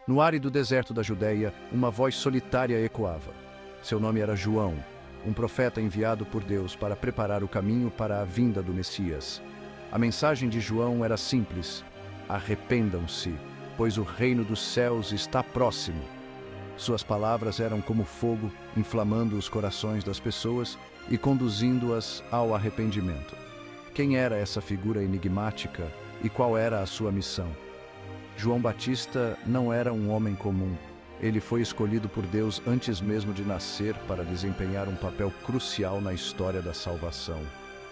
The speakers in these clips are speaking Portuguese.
No árido deserto da Judeia, uma voz solitária ecoava. Seu nome era João, um profeta enviado por Deus para preparar o caminho para a vinda do Messias. A mensagem de João era simples: arrependam-se, pois o reino dos céus está próximo. Suas palavras eram como fogo, inflamando os corações das pessoas e conduzindo-as ao arrependimento. Quem era essa figura enigmática e qual era a sua missão? João Batista não era um homem comum. Ele foi escolhido por Deus antes mesmo de nascer para desempenhar um papel crucial na história da salvação.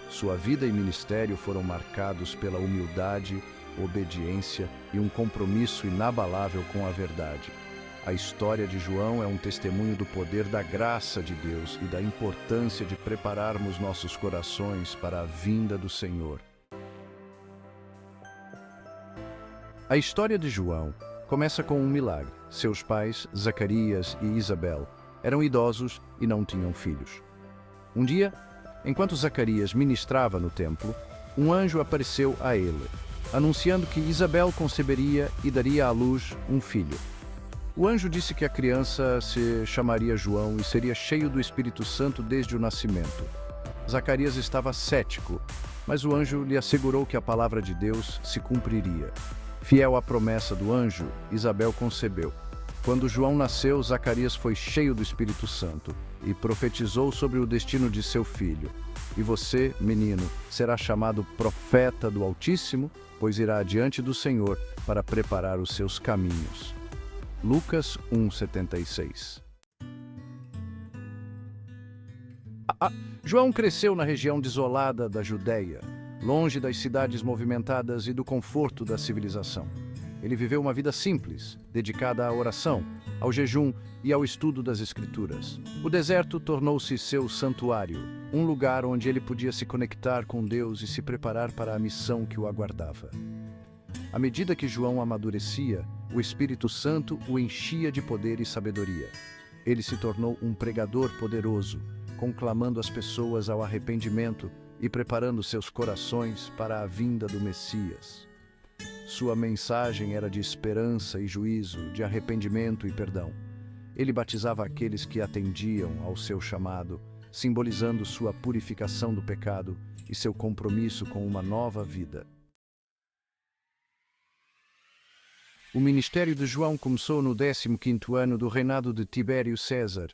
Sua vida e ministério foram marcados pela humildade, obediência e um compromisso inabalável com a verdade. A história de João é um testemunho do poder da graça de Deus e da importância de prepararmos nossos corações para a vinda do Senhor. A história de João começa com um milagre. Seus pais, Zacarias e Isabel, eram idosos e não tinham filhos. Um dia, enquanto Zacarias ministrava no templo, um anjo apareceu a ele, anunciando que Isabel conceberia e daria à luz um filho. O anjo disse que a criança se chamaria João e seria cheio do Espírito Santo desde o nascimento. Zacarias estava cético, mas o anjo lhe assegurou que a palavra de Deus se cumpriria. Fiel à promessa do anjo, Isabel concebeu. Quando João nasceu, Zacarias foi cheio do Espírito Santo e profetizou sobre o destino de seu filho. E você, menino, será chamado profeta do Altíssimo, pois irá adiante do Senhor para preparar os seus caminhos. Lucas 1:76. João cresceu na região desolada da Judeia, longe das cidades movimentadas e do conforto da civilização. Ele viveu uma vida simples, dedicada à oração, ao jejum e ao estudo das Escrituras. O deserto tornou-se seu santuário, um lugar onde ele podia se conectar com Deus e se preparar para a missão que o aguardava. À medida que João amadurecia, o Espírito Santo o enchia de poder e sabedoria. Ele se tornou um pregador poderoso, conclamando as pessoas ao arrependimento e preparando seus corações para a vinda do Messias. Sua mensagem era de esperança e juízo, de arrependimento e perdão. Ele batizava aqueles que atendiam ao seu chamado, simbolizando sua purificação do pecado e seu compromisso com uma nova vida. O ministério de João começou no 15º ano do reinado de Tibério César.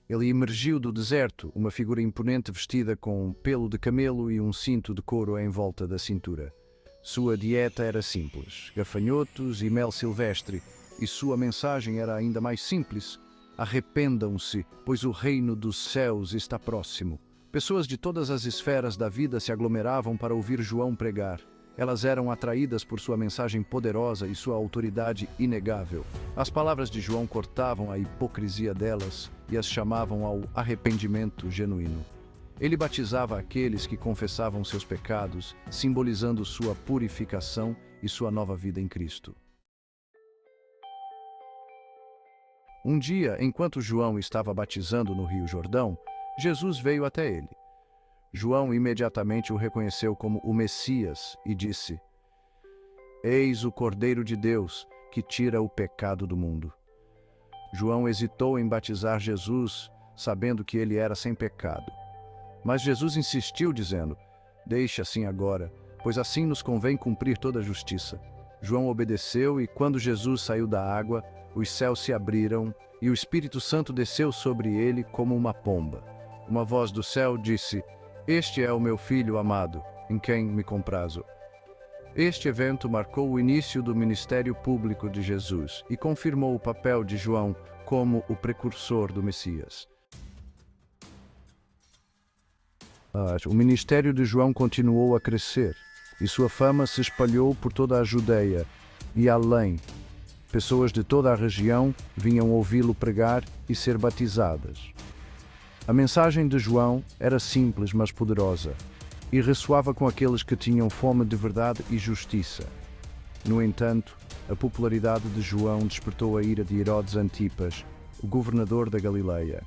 Ele emergiu do deserto, uma figura imponente vestida com pelo de camelo e um cinto de couro em volta da cintura. Sua dieta era simples, gafanhotos e mel silvestre, e sua mensagem era ainda mais simples: arrependam-se, pois o reino dos céus está próximo. Pessoas de todas as esferas da vida se aglomeravam para ouvir João pregar. Elas eram atraídas por sua mensagem poderosa e sua autoridade inegável. As palavras de João cortavam a hipocrisia delas e as chamavam ao arrependimento genuíno. Ele batizava aqueles que confessavam seus pecados, simbolizando sua purificação e sua nova vida em Cristo. Um dia, enquanto João estava batizando no Rio Jordão, Jesus veio até ele. João imediatamente o reconheceu como o Messias e disse: Eis o Cordeiro de Deus, que tira o pecado do mundo. João hesitou em batizar Jesus, sabendo que ele era sem pecado. Mas Jesus insistiu, dizendo: Deixe assim agora, pois assim nos convém cumprir toda a justiça. João obedeceu e, quando Jesus saiu da água, os céus se abriram e o Espírito Santo desceu sobre ele como uma pomba. Uma voz do céu disse: Este é o meu Filho amado, em quem me comprazo. Este evento marcou o início do ministério público de Jesus e confirmou o papel de João como o precursor do Messias. O ministério de João continuou a crescer e sua fama se espalhou por toda a Judeia e além. Pessoas de toda a região vinham ouvi-lo pregar e ser batizadas. A mensagem de João era simples, mas poderosa, e ressoava com aqueles que tinham fome de verdade e justiça. No entanto, a popularidade de João despertou a ira de Herodes Antipas, o governador da Galileia.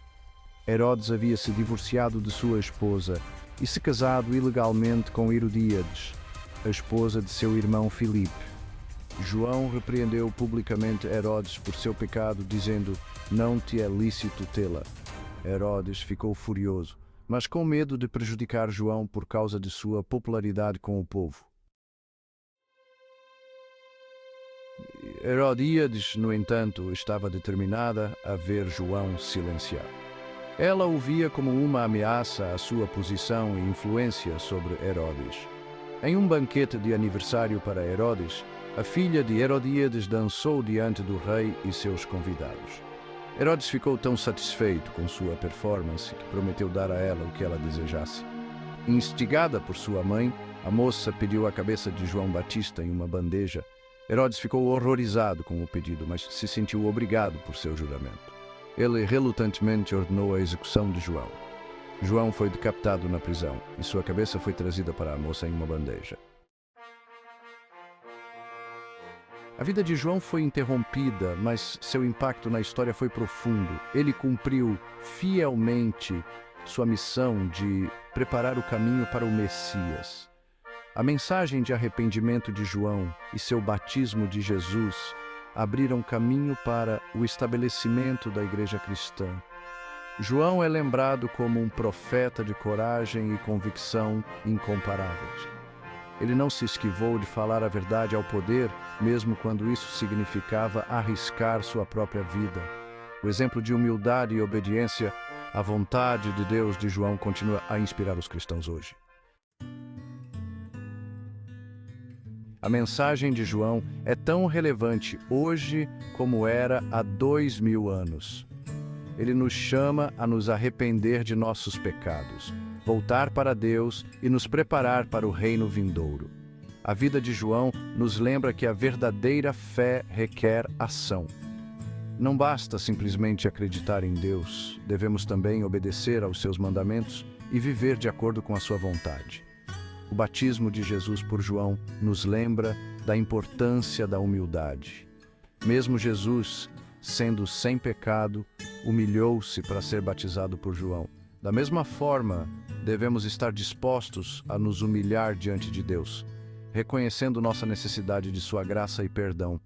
Herodes havia se divorciado de sua esposa e se casado ilegalmente com Herodíades, a esposa de seu irmão Filipe. João repreendeu publicamente Herodes por seu pecado, dizendo: "Não te é lícito tê-la." Herodes ficou furioso, mas com medo de prejudicar João por causa de sua popularidade com o povo. Herodíades, no entanto, estava determinada a ver João silenciado. Ela o via como uma ameaça à sua posição e influência sobre Herodes. Em um banquete de aniversário para Herodes, a filha de Herodíades dançou diante do rei e seus convidados. Herodes ficou tão satisfeito com sua performance que prometeu dar a ela o que ela desejasse. Instigada por sua mãe, a moça pediu a cabeça de João Batista em uma bandeja. Herodes ficou horrorizado com o pedido, mas se sentiu obrigado por seu juramento. Ele relutantemente ordenou a execução de João. João foi decapitado na prisão e sua cabeça foi trazida para a moça em uma bandeja. A vida de João foi interrompida, mas seu impacto na história foi profundo. Ele cumpriu fielmente sua missão de preparar o caminho para o Messias. A mensagem de arrependimento de João e seu batismo de Jesus abriram caminho para o estabelecimento da igreja cristã. João é lembrado como um profeta de coragem e convicção incomparáveis. Ele não se esquivou de falar a verdade ao poder, mesmo quando isso significava arriscar sua própria vida. O exemplo de humildade e obediência à vontade de Deus de João continua a inspirar os cristãos hoje. A mensagem de João é tão relevante hoje como era há 2000 anos. Ele nos chama a nos arrepender de nossos pecados, voltar para Deus e nos preparar para o reino vindouro. A vida de João nos lembra que a verdadeira fé requer ação. Não basta simplesmente acreditar em Deus, devemos também obedecer aos seus mandamentos e viver de acordo com a sua vontade. O batismo de Jesus por João nos lembra da importância da humildade. Mesmo Jesus, sendo sem pecado, humilhou-se para ser batizado por João. Da mesma forma, devemos estar dispostos a nos humilhar diante de Deus, reconhecendo nossa necessidade de sua graça e perdão.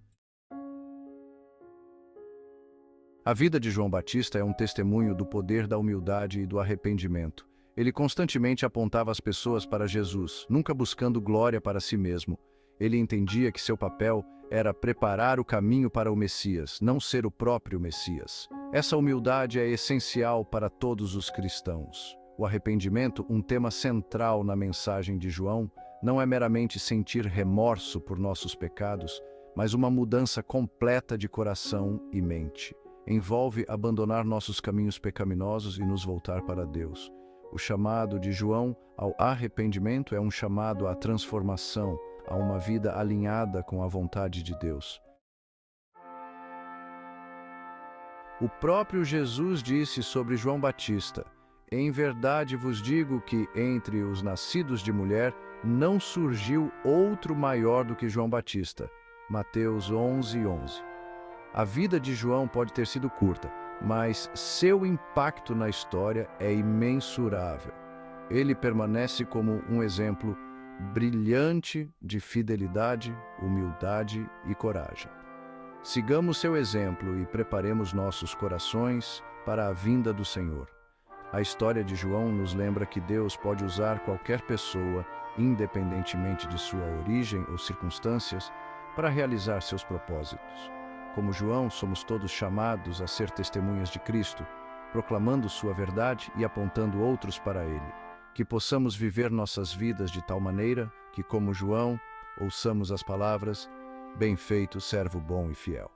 A vida de João Batista é um testemunho do poder da humildade e do arrependimento. Ele constantemente apontava as pessoas para Jesus, nunca buscando glória para si mesmo. Ele entendia que seu papel era preparar o caminho para o Messias, não ser o próprio Messias. Essa humildade é essencial para todos os cristãos. O arrependimento, um tema central na mensagem de João, não é meramente sentir remorso por nossos pecados, mas uma mudança completa de coração e mente. Envolve abandonar nossos caminhos pecaminosos e nos voltar para Deus. O chamado de João ao arrependimento é um chamado à transformação, a uma vida alinhada com a vontade de Deus. O próprio Jesus disse sobre João Batista: "Em verdade vos digo que entre os nascidos de mulher não surgiu outro maior do que João Batista." Mateus 11:11. A vida de João pode ter sido curta, mas seu impacto na história é imensurável. Ele permanece como um exemplo brilhante de fidelidade, humildade e coragem. Sigamos seu exemplo e preparemos nossos corações para a vinda do Senhor. A história de João nos lembra que Deus pode usar qualquer pessoa, independentemente de sua origem ou circunstâncias, para realizar seus propósitos. Como João, somos todos chamados a ser testemunhas de Cristo, proclamando sua verdade e apontando outros para Ele. Que possamos viver nossas vidas de tal maneira que, como João, ouçamos as palavras: "Bem feito, servo bom e fiel."